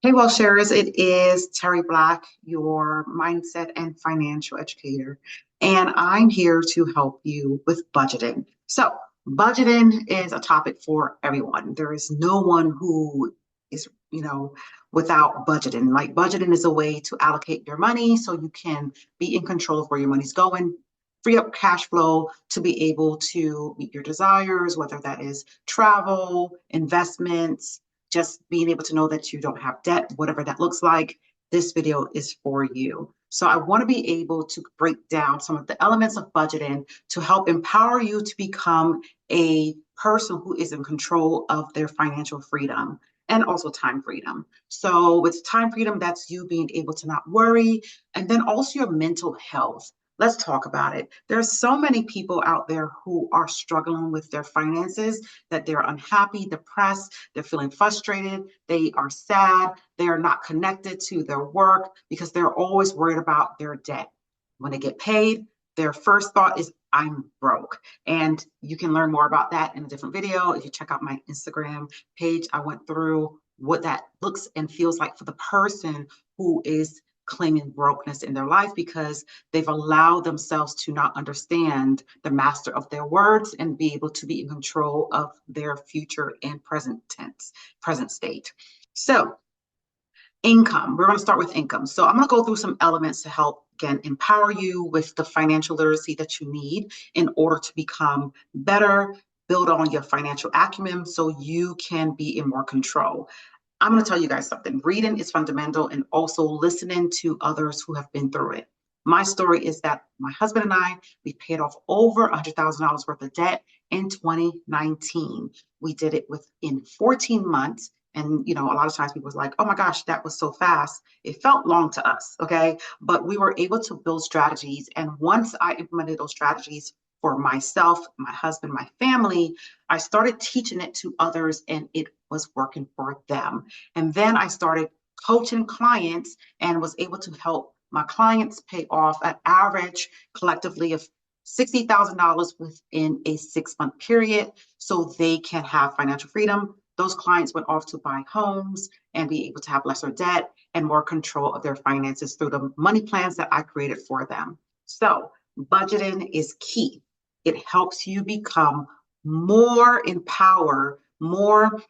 Hey, well, sharers, it is Terry Black, your mindset and financial educator, and I'm here to help you with budgeting. So, budgeting is a topic for everyone. There is no one who is, without budgeting. Like, budgeting is a way to allocate your money so you can be in control of where your money's going, free up cash flow to be able to meet your desires, whether that is travel, investments, just being able to know that you don't have debt, whatever that looks like, this video is for you. So I want to be able to break down some of the elements of budgeting to help empower you to become a person who is in control of their financial freedom and also time freedom. So with time freedom, that's you being able to not worry, and then also your mental health. Let's talk about it. There's so many people out there who are struggling with their finances, that they're unhappy, depressed, they're feeling frustrated, they are sad, they are not connected to their work because they're always worried about their debt. When they get paid, their first thought is, I'm broke. And you can learn more about that in a different video. If you check out my Instagram page, I went through what that looks and feels like for the person who is claiming brokenness in their life because they've allowed themselves to not understand the master of their words and be able to be in control of their future and present tense, present state. So income, we're going to start with income. So I'm going to go through some elements to help, again, empower you with the financial literacy that you need in order to become better, build on your financial acumen so you can be in more control. I'm going to tell you guys something. Reading is fundamental, and also listening to others who have been through it. My story is that my husband and I, we paid off over $100,000 worth of debt in 2019. We did it within 14 months. And, a lot of times people was like, oh my gosh, that was so fast. It felt long to us. Okay. But we were able to build strategies. And once I implemented those strategies for myself, my husband, my family, I started teaching it to others, and it was working for them. And then I started coaching clients and was able to help my clients pay off an average collectively of $60,000 within a 6-month period so they can have financial freedom. Those clients went off to buy homes and be able to have lesser debt and more control of their finances through the money plans that I created for them. So budgeting is key. It helps you become more empowered, more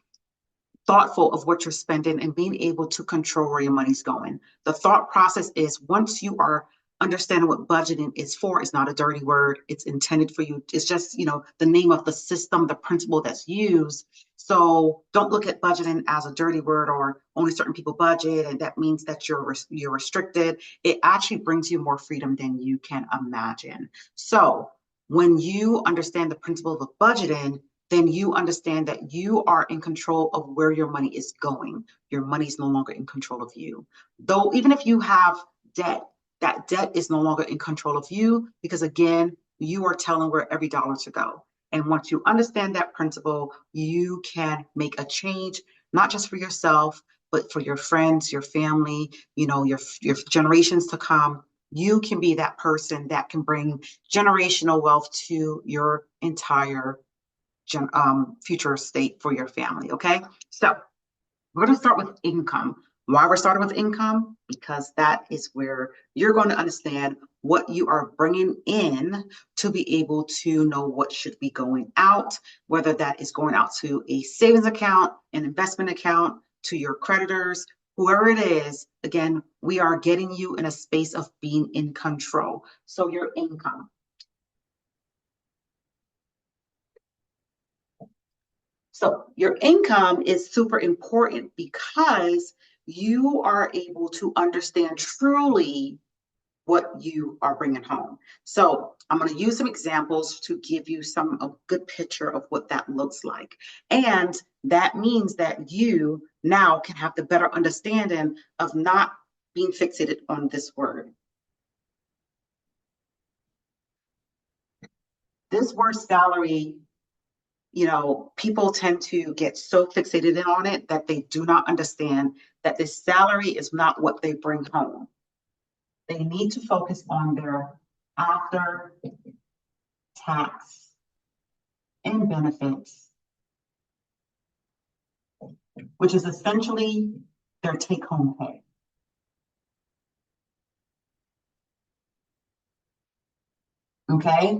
thoughtful of what you're spending, and being able to control where your money's going. The thought process is, once you are understanding what budgeting is for, it's not a dirty word. It's intended for you. It's just, the name of the system, the principle that's used. So don't look at budgeting as a dirty word or only certain people budget, and that means that you're restricted. It actually brings you more freedom than you can imagine. So when you understand the principle of budgeting, then you understand that you are in control of where your money is going. Your money is no longer in control of you. Though, even if you have debt, that debt is no longer in control of you because, again, you are telling where every dollar to go. And once you understand that principle, you can make a change, not just for yourself, but for your friends, your family, your generations to come. You can be that person that can bring generational wealth to your entire future state for your family. Okay, so we're going to start with income. Why we're starting with income? Because that is where you're going to understand what you are bringing in to be able to know what should be going out, whether that is going out to a savings account, an investment account, to your creditors, whoever it is. Again, we are getting you in a space of being in control. So your income. So your income is super important because you are able to understand truly what you are bringing home. So I'm going to use some examples to give you a good picture of what that looks like. And that means that you now can have the better understanding of not being fixated on this word. This word salary, people tend to get so fixated on it that they do not understand that this salary is not what they bring home. They need to focus on their after tax and benefits, which is essentially their take-home pay. Okay?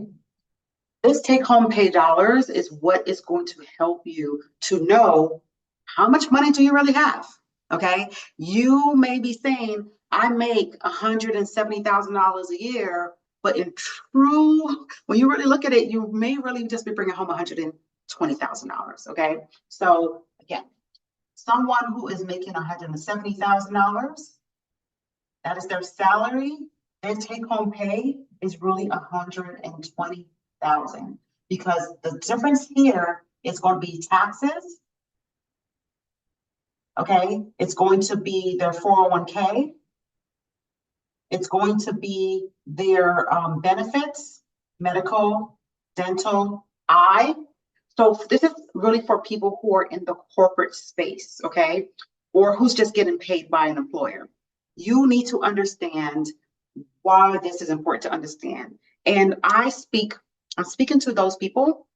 This take-home pay dollars is what is going to help you to know how much money do you really have. Okay? You may be saying, I make $170,000 a year, but in true, when you really look at it, you may really just be bringing home $120,000. Okay? So again, someone who is making $170,000, that is their salary, their take-home pay is really $120,000, because the difference here is going to be taxes. Okay, it's going to be their 401k. It's going to be their benefits, medical, dental, eye. So this is really for people who are in the corporate space, okay, or who's just getting paid by an employer. You need to understand why this is important to understand. And I'm speaking to those people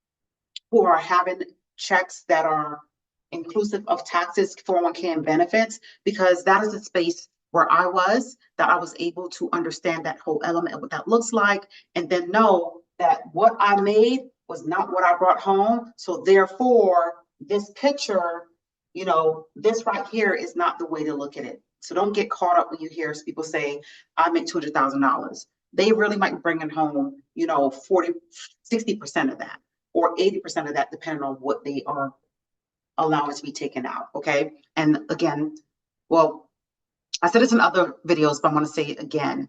who are having checks that are inclusive of taxes, 401k, and benefits, because that is the space where I was, that I was able to understand that whole element of what that looks like, and then know that what I made was not what I brought home. So therefore, this picture, this right here is not the way to look at it. So don't get caught up when you hear people say, I make $200,000. They really might be bringing home, 40, 60% of that, or 80% of that, depending on what they are allowing to be taken out. Okay. And again, well, I said this in other videos, but I want to say it again.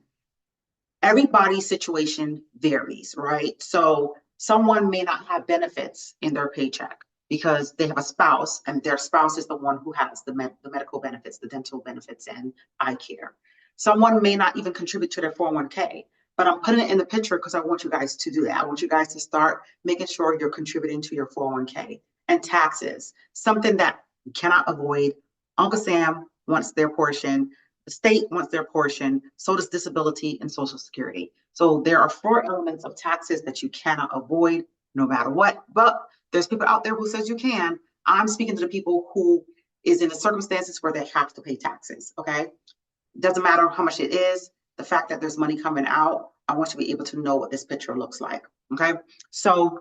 Everybody's situation varies, right? So someone may not have benefits in their paycheck because they have a spouse, and their spouse is the one who has the medical benefits, the dental benefits, and eye care. Someone may not even contribute to their 401k, but I'm putting it in the picture because I want you guys to do that. I want you guys to start making sure you're contributing to your 401k. And taxes, something that you cannot avoid. Uncle Sam wants their portion. The state wants their portion. So does disability and Social Security. So there are 4 elements of taxes that you cannot avoid no matter what. But there's people out there who says you can. I'm speaking to the people who is in the circumstances where they have to pay taxes. Okay. Doesn't matter how much it is. The fact that there's money coming out, I want you to be able to know what this picture looks like. Okay. So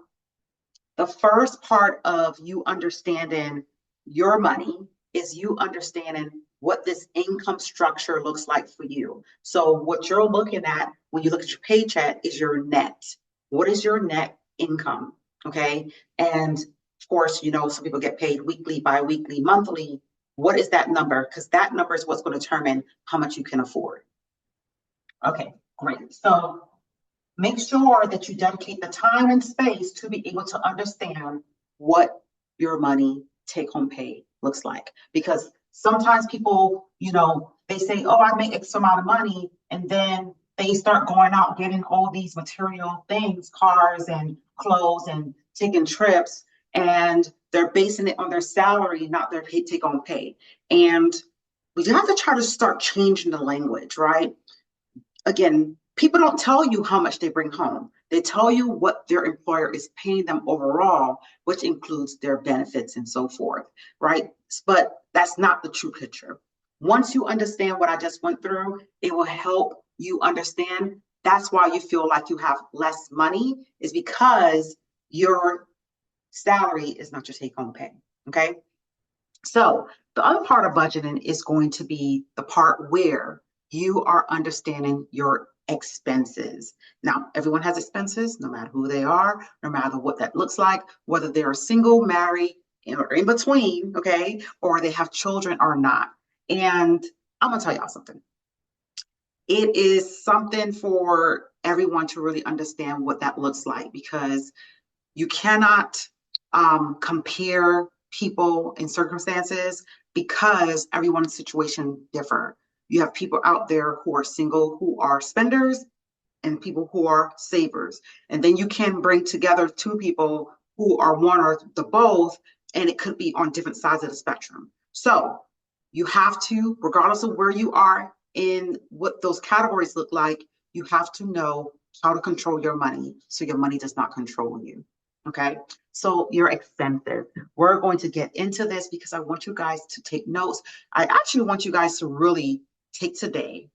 the first part of you understanding your money is you understanding what this income structure looks like for you. So what you're looking at when you look at your paycheck is your net. What is your net income? Okay. And of course, some people get paid weekly, bi-weekly, monthly. What is that number? Because that number is what's going to determine how much you can afford. Okay, great. So make sure that you dedicate the time and space to be able to understand what your money take-home pay looks like. Because sometimes people, they say, oh, I make X amount of money, and then they start going out getting all these material things, cars and clothes and taking trips, and they're basing it on their salary, not their take-home pay. And we have to try to start changing the language, right? Again, people don't tell you how much they bring home. They tell you what their employer is paying them overall, which includes their benefits and so forth, right? But that's not the true picture. Once you understand what I just went through, it will help you understand. That's why you feel like you have less money, is because your salary is not your take-home pay, okay? So the other part of budgeting is going to be the part where you are understanding your expenses. Now, everyone has expenses, no matter who they are, no matter what that looks like, whether they're single, married, or in between, okay, or they have children or not. And I'm gonna tell y'all something. It is something for everyone to really understand what that looks like, because you cannot compare people in circumstances, because everyone's situation differ. You have people out there who are single, who are spenders, and people who are savers. And then you can bring together 2 people who are one or the both, and it could be on different sides of the spectrum. So you have to, regardless of where you are in what those categories look like, you have to know how to control your money so your money does not control you. Okay, so your expenses. We're going to get into this because I want you guys to take notes. I actually want you guys to really take today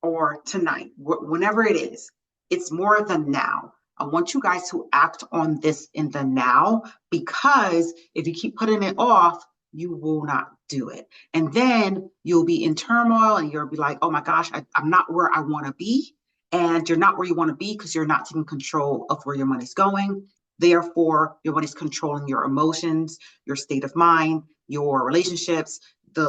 or tonight, whenever it is. It's more than now. I want you guys to act on this in the now, because if you keep putting it off, you will not do it. And then you'll be in turmoil and you'll be like, oh my gosh, I'm not where I want to be. And you're not where you want to be because you're not taking control of where your money's going. Therefore, your money's controlling your emotions, your state of mind, your relationships,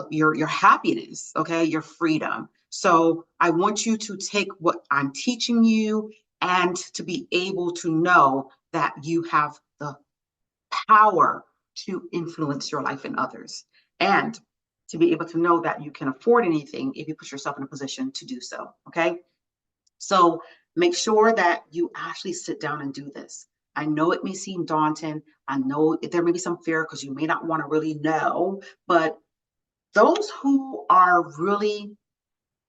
your happiness, okay, your freedom. So I want you to take what I'm teaching you and to be able to know that you have the power to influence your life and others, and to be able to know that you can afford anything if you put yourself in a position to do so. Okay. So make sure that you actually sit down and do this. I know it may seem daunting. I know there may be some fear because you may not want to really know, but those who are really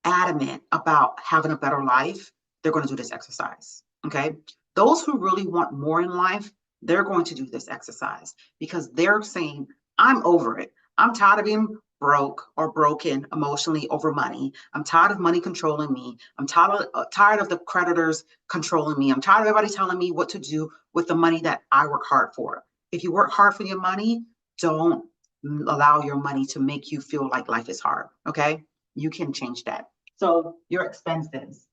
adamant about having a better life, they're going to do this exercise. Okay. Those who really want more in life, they're going to do this exercise because they're saying, I'm over it. I'm tired of being broke or broken emotionally over money. I'm tired of money controlling me. I'm tired of the creditors controlling me. I'm tired of everybody telling me what to do with the money that I work hard for. If you work hard for your money, don't allow your money to make you feel like life is hard. Okay. You can change that. So your expenses.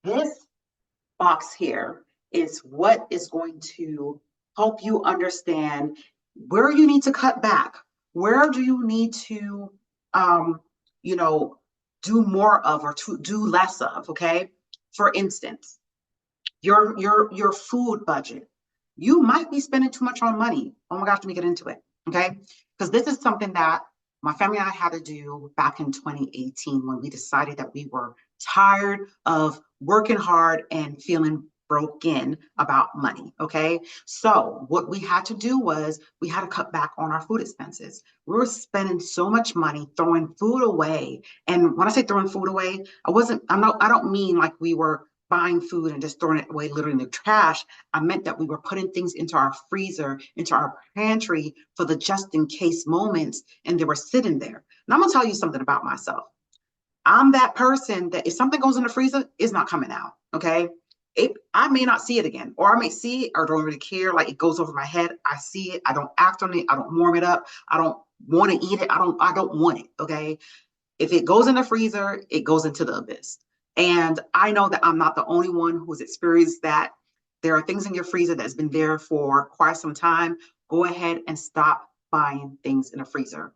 This box here is what is going to help you understand where you need to cut back. Where do you need to, um, you know, do more of or to do less of? Okay. For instance, your food budget. You might be spending too much on money. Oh my gosh, let me get into it. Okay. Because this is something that my family and I had to do back in 2018 when we decided that we were tired of working hard and feeling broken about money. Okay. So what we had to do was we had to cut back on our food expenses. We were spending so much money throwing food away. And when I say throwing food away, I don't mean like we were buying food and just throwing it away literally in the trash. I meant that we were putting things into our freezer, into our pantry for the just in case moments, and they were sitting there. And I'm gonna tell you something about myself. I'm that person that if something goes in the freezer, it's not coming out. Okay. I may not see it again, or I may see it or don't really care. Like it goes over my head. I see it. I don't act on it. I don't warm it up. I don't want to eat it. I don't want it. Okay. If it goes in the freezer, it goes into the abyss. And I know that I'm not the only one who's experienced that. There are things in your freezer that's been there for quite some time. Go ahead and stop buying things in the freezer.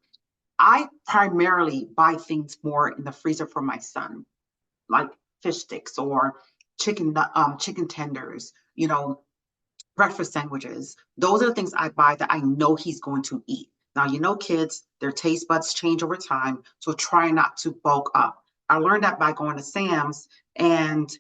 I primarily buy things more in the freezer for my son, like fish sticks or chicken tenders, breakfast sandwiches. Those are the things I buy that I know he's going to eat. Now, kids, their taste buds change over time, so try not to bulk up. I learned that by going to Sam's and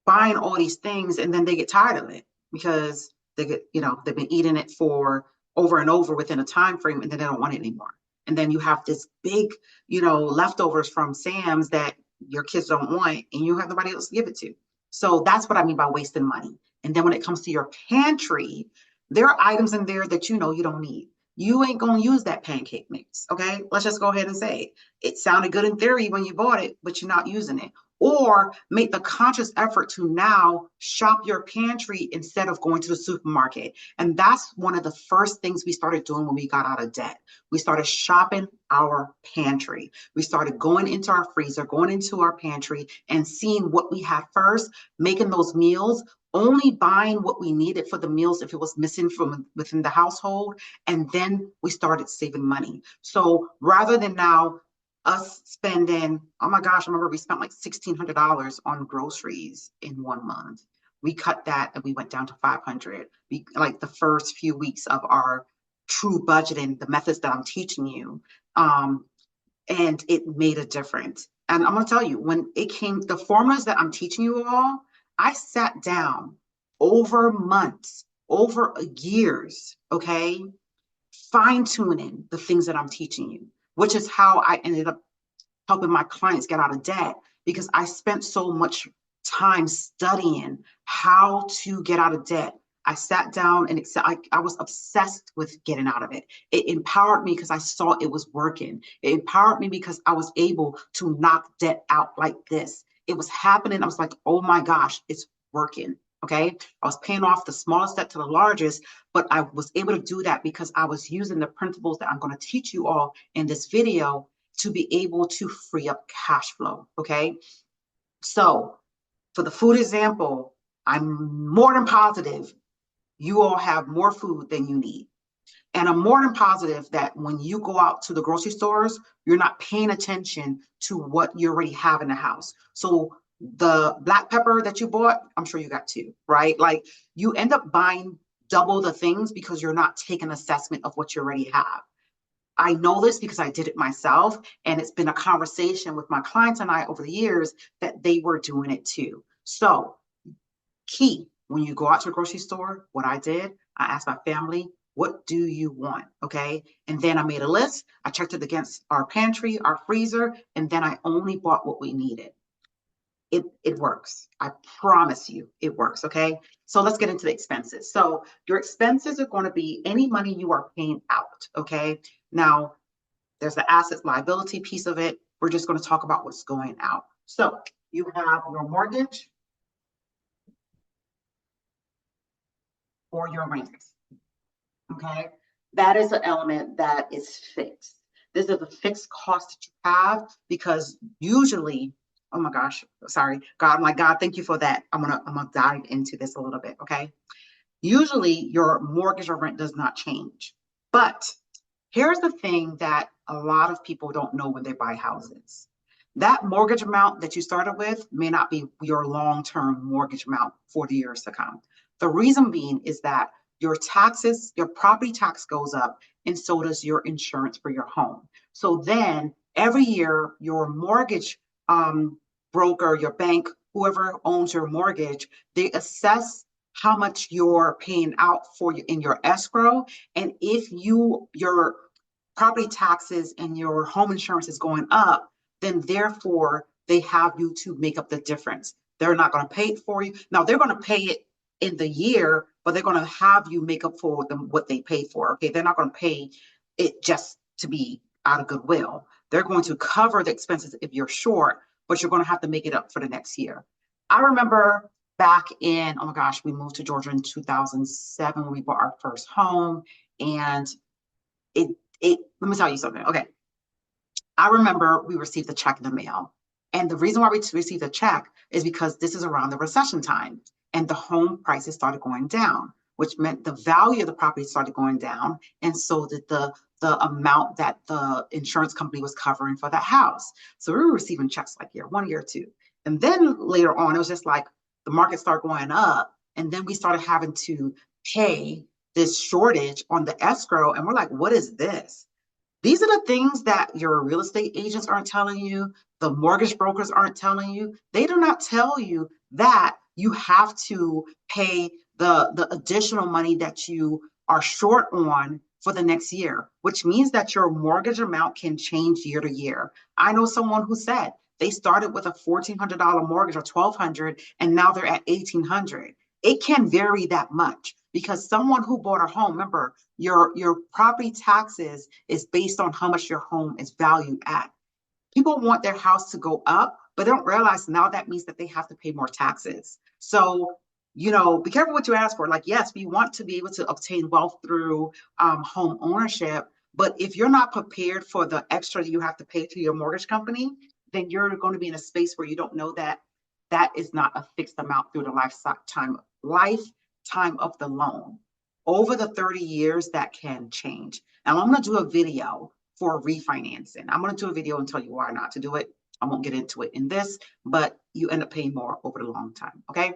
buying all these things, and then they get tired of it because they've been eating it for over and over within a time frame, and then they don't want it anymore. And then you have this big, leftovers from Sam's that your kids don't want, and you have nobody else to give it to. So that's what I mean by wasting money. And then when it comes to your pantry, there are items in there that you don't need. You ain't gonna use that pancake mix, okay? Let's just go ahead and say it. It sounded good in theory when you bought it, but you're not using it. Or make the conscious effort to now shop your pantry instead of going to the supermarket. And that's one of the first things we started doing when we got out of debt. We started shopping our pantry. We started going into our freezer, going into our pantry and seeing what we had first, making those meals, only buying what we needed for the meals if it was missing from within the household. And then we started saving money. So rather than now us spending, oh my gosh, I remember we spent like $1,600 on groceries in 1 month. We cut that and we went down to 500. Like the first few weeks of our true budgeting, the methods that I'm teaching you, and it made a difference. And I'm gonna tell you, when it came, the formulas that I'm teaching you all, I sat down over months, over years, okay, fine tuning the things that I'm teaching you, which is how I ended up helping my clients get out of debt because I spent so much time studying how to get out of debt. I sat down and I was obsessed with getting out of it. It empowered me because I saw it was working. It empowered me because I was able to knock debt out like this. It was happening. I was like, oh my gosh, it's working. Okay. I was paying off the smallest debt to the largest, but I was able to do that because I was using the principles that I'm going to teach you all in this video to be able to free up cash flow. Okay. So for the food example, I'm more than positive you all have more food than you need. And I'm more than positive that when you go out to the grocery stores, you're not paying attention to what you already have in the house. So the black pepper that you bought, I'm sure you got two, right? Like you end up buying double the things because you're not taking assessment of what you already have. I know this because I did it myself, and it's been a conversation with my clients and I over the years that they were doing it too. So key, when you go out to a grocery store, what I did, I asked my family, what do you want? Okay. And then I made a list. I checked it against our pantry, our freezer, and then I only bought what we needed. It works. I promise you it works. Okay. So let's get into the expenses. So your expenses are going to be any money you are paying out. Okay. Now there's the assets liability piece of it. We're just going to talk about what's going out. So you have your mortgage or your rent. Okay. That is an element that is fixed. This is a fixed cost that you have because usually, oh my gosh, sorry, God, my God, thank you for that. I'm gonna dive into this a little bit. Okay. Usually your mortgage or rent does not change. But here's the thing that a lot of people don't know when they buy houses. That mortgage amount that you started with may not be your long-term mortgage amount for the years to come. The reason being is that your taxes, your property tax goes up, and so does your insurance for your home. So then every year, your mortgage broker, your bank, whoever owns your mortgage, they assess how much you're paying out for you in your escrow. And if your property taxes and your home insurance is going up, then therefore they have you to make up the difference. They're not going to pay it for you. Now they're going to pay it in the year, but they're going to have you make up for them what they pay for. Okay, they're not going to pay it just to be out of goodwill. They're going to cover the expenses if you're short, but you're going to have to make it up for the next year. I remember back in, oh my gosh, we moved to Georgia in 2007 when we bought our first home, and let me tell you something. Okay, I remember we received a check in the mail. And the reason why we received a check is because this is around the recession time and the home prices started going down, which meant the value of the property started going down. And so did the amount that the insurance company was covering for that house. So we were receiving checks like year one, year two. And then later on, it was just like the market started going up. And then we started having to pay this shortage on the escrow. And we're like, what is this? These are the things that your real estate agents aren't telling you, the mortgage brokers aren't telling you. They do not tell you that you have to pay the additional money that you are short on for the next year, which means that your mortgage amount can change year to year. I know someone who said they started with a $1,400 mortgage or $1,200 and now they're at $1,800. It can vary that much because someone who bought a home, remember, your property taxes is based on how much your home is valued at. People want their house to go up, but they don't realize now that means that they have to pay more taxes. So, be careful what you ask for. Like, yes, we want to be able to obtain wealth through home ownership, but if you're not prepared for the extra you have to pay to your mortgage company, then you're going to be in a space where you don't know that that is not a fixed amount through the lifetime of the loan. Over the 30 years, that can change. Now, I'm going to do a video for refinancing. I'm going to do a video and tell you why not to do it. I won't get into it in this, but you end up paying more over the long time. Okay.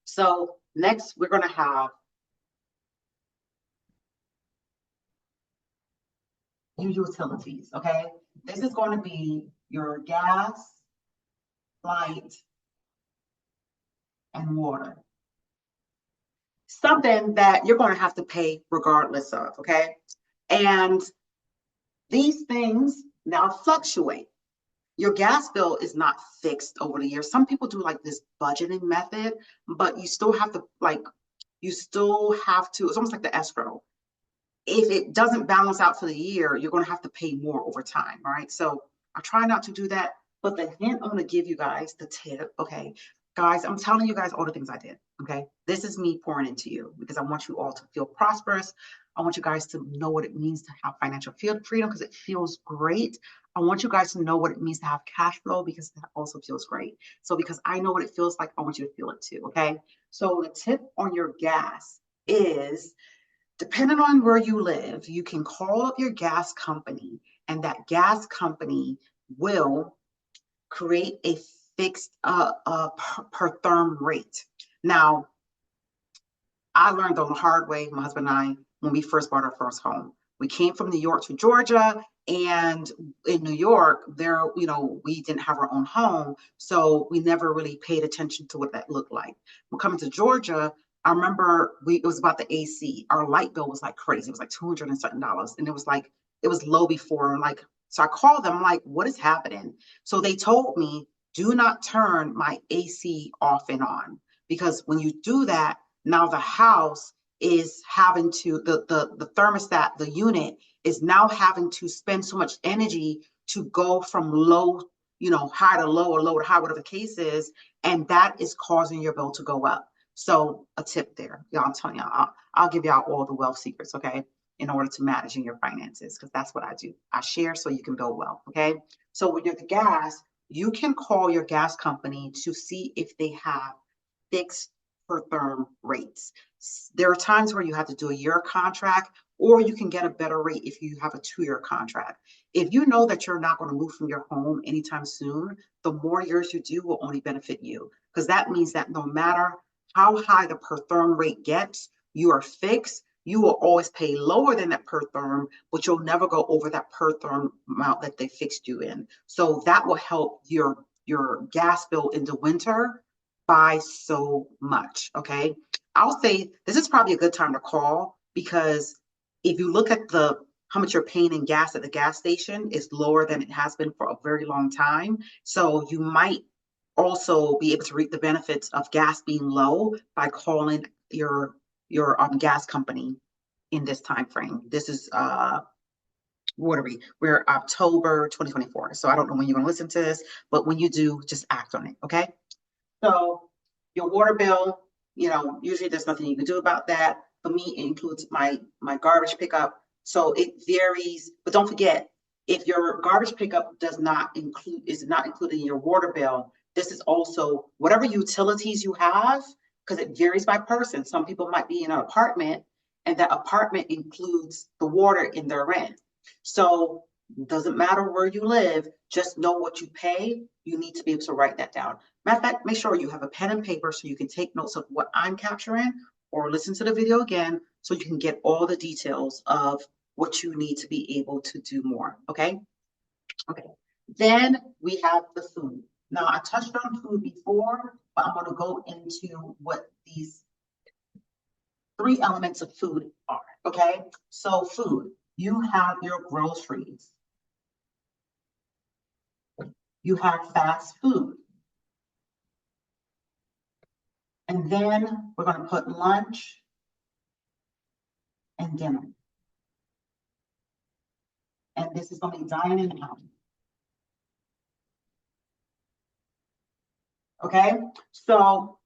So next, we're going to have your utilities. Okay. This is going to be your gas, light, and water. Something that you're going to have to pay regardless of. Okay. And these things now fluctuate. your gas bill is not fixed over the years. Some people do like this budgeting method, but you still have to it's almost like the escrow. If it doesn't balance out for the year, you're going to have to pay more over time. All right. So I try not to do that. But the hint I'm going to give you guys, the tip, okay, guys, I'm telling you guys all the things I did. Okay. This is me pouring into you because I want you all to feel prosperous. I want you guys to know what it means to have financial freedom because it feels great. I want you guys to know what it means to have cash flow because that also feels great. So, because I know what it feels like, I want you to feel it too. Okay. So, the tip on your gas is, depending on where you live, you can call up your gas company, and that gas company will create a fixed per therm rate. Now, I learned on the hard way, my husband and I, when we first bought our first home. We came from New York to Georgia, and in New York, we didn't have our own home, so we never really paid attention to what that looked like. We're coming to Georgia. I remember it was about the AC. Our light bill was like crazy. It was like $200 and something, and it was low before. Like, so I called them. I'm like, what is happening? So they told me, do not turn my AC off and on, because when you do that, now the house is having to, the thermostat, the unit is now having to spend so much energy to go from low, high to low, or low to high, whatever the case is, and that is causing your bill to go up. So a tip there, y'all, I'm telling y'all, I'll give y'all all the wealth secrets, okay, in order to managing your finances, because that's what I do. I share so you can build wealth, okay? So with your gas, you can call your gas company to see if they have fixed per therm rates. There are times where you have to do a year contract, or you can get a better rate if you have a 2-year contract. If you know that you're not going to move from your home anytime soon, the more years you do will only benefit you, because that means that no matter how high the per therm rate gets, you are fixed. You will always pay lower than that per therm, but you'll never go over that per therm amount that they fixed you in. So that will help your gas bill in the winter by so much. Okay. I'll say this is probably a good time to call, because if you look at how much you're paying in gas at the gas station, is lower than it has been for a very long time. So you might also be able to reap the benefits of gas being low by calling your gas company in this time frame. This is what are we? We're October 2024. So I don't know when you're going to listen to this, but when you do, just act on it. Okay. So your water bill, usually there's nothing you can do about that. For me, it includes my garbage pickup. So it varies, but don't forget, if your garbage pickup is not included in your water bill, this is also whatever utilities you have, because it varies by person. Some people might be in an apartment, and that apartment includes the water in their rent. So it doesn't matter where you live, just know what you pay. You need to be able to write that down. Matter of fact, make sure you have a pen and paper so you can take notes of what I'm capturing, or listen to the video again so you can get all the details of what you need to be able to do more. Okay. Okay. Then we have the food. Now, I touched on food before, but I'm going to go into what these 3 elements of food are. Okay. So food, you have your groceries. You have fast food. And then we're going to put lunch and dinner. And this is going to be dining out. Okay, so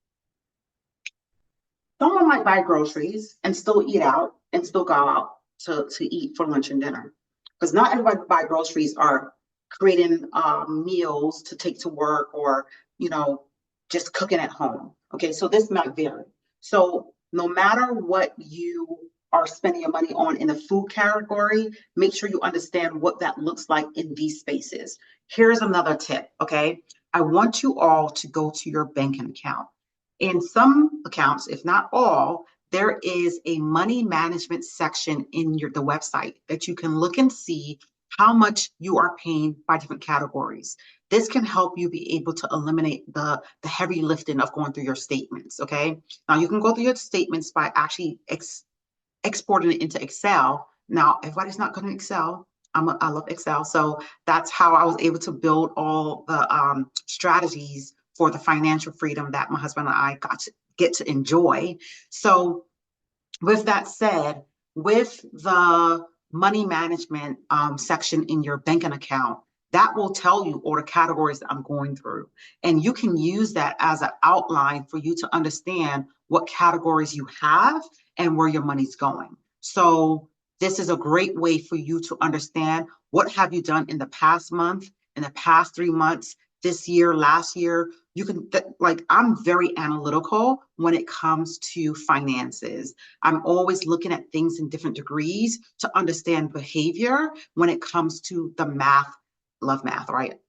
someone might buy groceries and still eat out and still go out to eat for lunch and dinner, because not everybody who buy groceries are creating meals to take to work, or just cooking at home. Okay, so this might vary. So no matter what you are spending your money on in the food category, make sure you understand what that looks like in these spaces. Here's another tip. Okay, I want you all to go to your banking account. In some accounts, if not all, there is a money management section in the website that you can look and see how much you are paying by different categories. This can help you be able to eliminate the heavy lifting of going through your statements. Okay. Now you can go through your statements by actually exporting it into Excel. Now, everybody's not going to Excel. I love Excel. So that's how I was able to build all the strategies for the financial freedom that my husband and I got to get to enjoy. So with that said, with the money management section in your banking account, that will tell you all the categories that I'm going through. And you can use that as an outline for you to understand what categories you have and where your money's going. So this is a great way for you to understand what have you done in the past month, in the past 3 months, this year, last year. You can, like, I'm very analytical when it comes to finances. I'm always looking at things in different degrees to understand behavior when it comes to the math. Love math, right?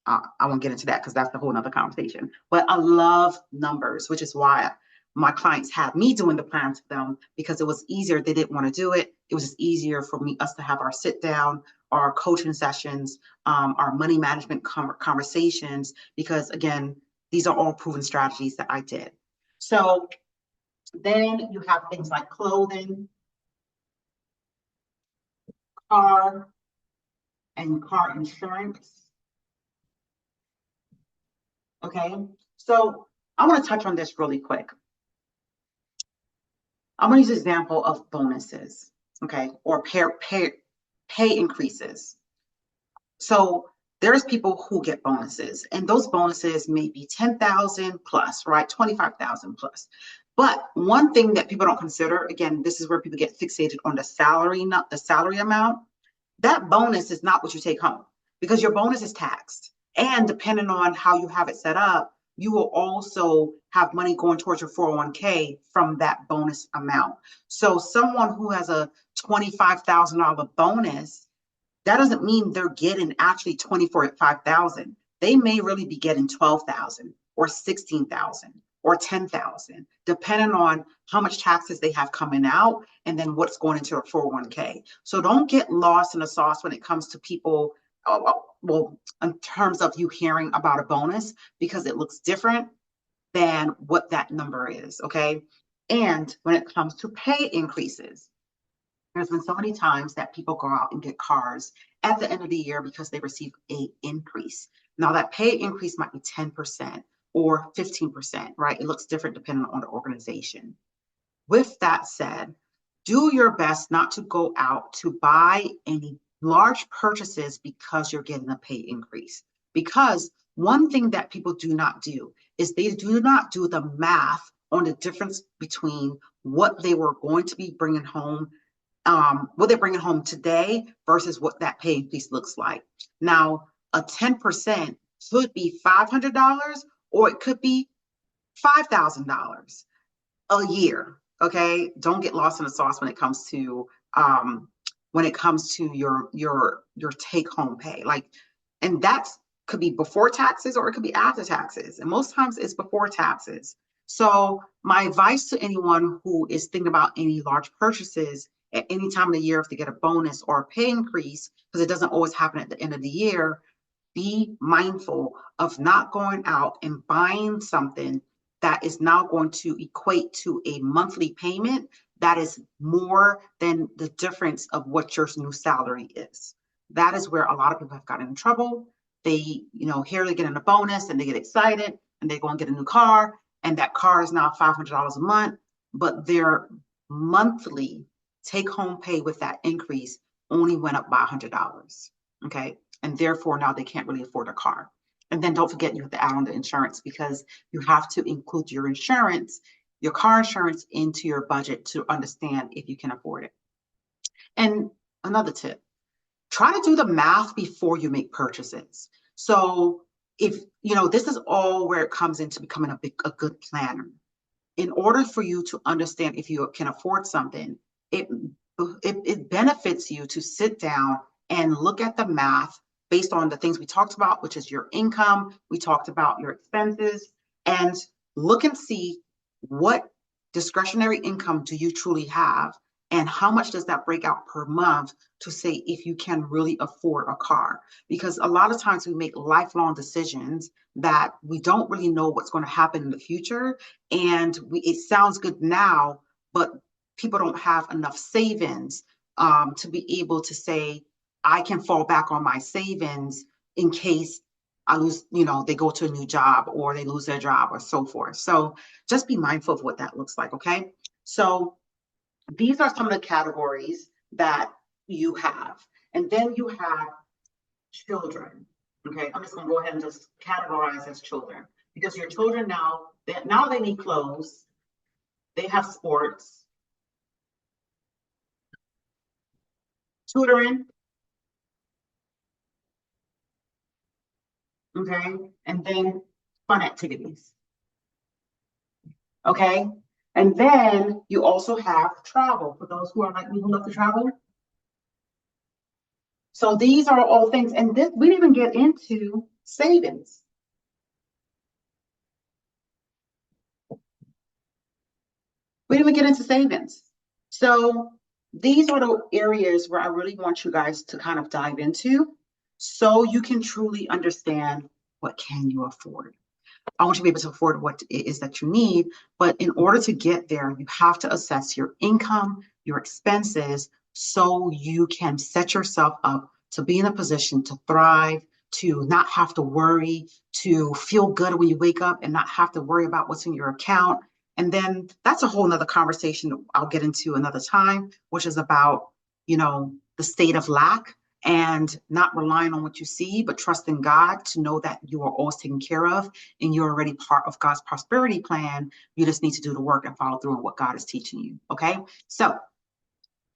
I won't get into that because that's a whole nother conversation. But I love numbers, which is why my clients had me doing the plans for them because it was easier. They didn't want to do it. It was just easier for us to have our sit down, our coaching sessions, our money management conversations, because again, these are all proven strategies that I did. So then you have things like clothing, car, and car insurance. Okay, so I want to touch on this really quick. I'm going to use an example of bonuses, okay, or pay increases. So there's people who get bonuses, and those bonuses may be 10,000 plus, right? 25,000 plus. But one thing that people don't consider, again, this is where people get fixated on the salary, not the salary amount. That bonus is not what you take home because your bonus is taxed. And depending on how you have it set up, you will also have money going towards your 401k from that bonus amount. So someone who has a $25,000 bonus, that doesn't mean they're getting actually 25,000. They may really be getting 12,000 or 16,000 or 10,000, depending on how much taxes they have coming out and then what's going into a 401k. So don't get lost in the sauce when it comes to people, well, in terms of you hearing about a bonus, because it looks different than what that number is, okay? And when it comes to pay increases, there's been so many times that people go out and get cars at the end of the year because they receive an increase. Now that pay increase might be 10% or 15%, right? It looks different depending on the organization. With that said, do your best not to go out to buy any large purchases because you're getting a pay increase. Because one thing that people do not do is they do not do the math on the difference between what they were going to be bringing home, what they're bringing home today versus what that pay increase looks like. Now, a 10% could be $500 or it could be $5,000 a year. Okay, don't get lost in the sauce when it comes to your take home pay. Like, and that's could be before taxes or it could be after taxes. And most times it's before taxes. So my advice to anyone who is thinking about any large purchases at any time of the year, if they get a bonus or a pay increase, because it doesn't always happen at the end of the year, be mindful of not going out and buying something that is now going to equate to a monthly payment that is more than the difference of what your new salary is. That is where a lot of people have gotten in trouble. They, here they get in a bonus and they get excited and they go and get a new car, and that car is now $500 a month, but their monthly take home pay with that increase only went up by $100. Okay. And therefore now they can't really afford a car. And then don't forget you have to add on the insurance because you have to include your insurance, your car insurance into your budget to understand if you can afford it. And another tip, try to do the math before you make purchases. So if, this is all where it comes into becoming a good planner. In order for you to understand if you can afford something, it benefits you to sit down and look at the math based on the things we talked about, which is your income. We talked about your expenses, and look and see what discretionary income do you truly have and how much does that break out per month to say if you can really afford a car. Because a lot of times we make lifelong decisions that we don't really know what's going to happen in the future. And it sounds good now, but people don't have enough savings to be able to say, I can fall back on my savings in case I lose, they go to a new job or they lose their job or so forth. So just be mindful of what that looks like, okay? So these are some of the categories that you have. And then you have children. Okay, I'm just gonna go ahead and just categorize as children because your children now they need clothes, they have sports, tutoring, okay, and then fun activities. Okay, and then you also have travel for those who are like me who love to travel. So these are all things, and this we didn't even get into savings. We didn't even get into savings. So these are the areas where I really want you guys to kind of dive into so you can truly understand what can you afford. I want you to be able to afford what it is that you need. But in order to get there, you have to assess your income, your expenses, so you can set yourself up to be in a position to thrive, to not have to worry, to feel good when you wake up and not have to worry about what's in your account. And then that's a whole nother conversation I'll get into another time, which is about, the state of lack and not relying on what you see, but trusting God to know that you are always taken care of and you're already part of God's prosperity plan. You just need to do the work and follow through on what God is teaching you. Okay. So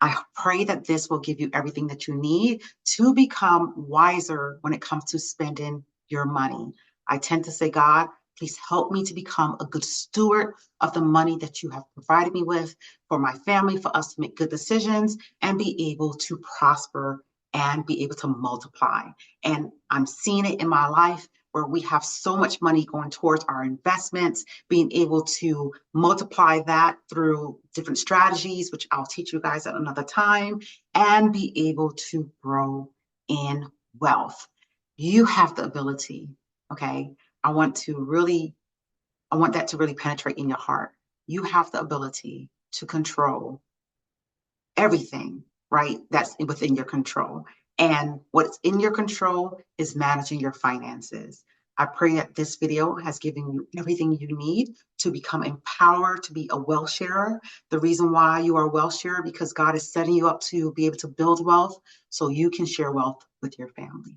I pray that this will give you everything that you need to become wiser when it comes to spending your money. I tend to say, God, please help me to become a good steward of the money that you have provided me with for my family, for us to make good decisions and be able to prosper and be able to multiply. And I'm seeing it in my life where we have so much money going towards our investments, being able to multiply that through different strategies, which I'll teach you guys at another time, and be able to grow in wealth. You have the ability, okay? I want that to really penetrate in your heart. You have the ability to control everything, right? That's within your control. And what's in your control is managing your finances. I pray that this video has given you everything you need to become empowered to be a wealth sharer. The reason why you are a wealth sharer because God is setting you up to be able to build wealth so you can share wealth with your family.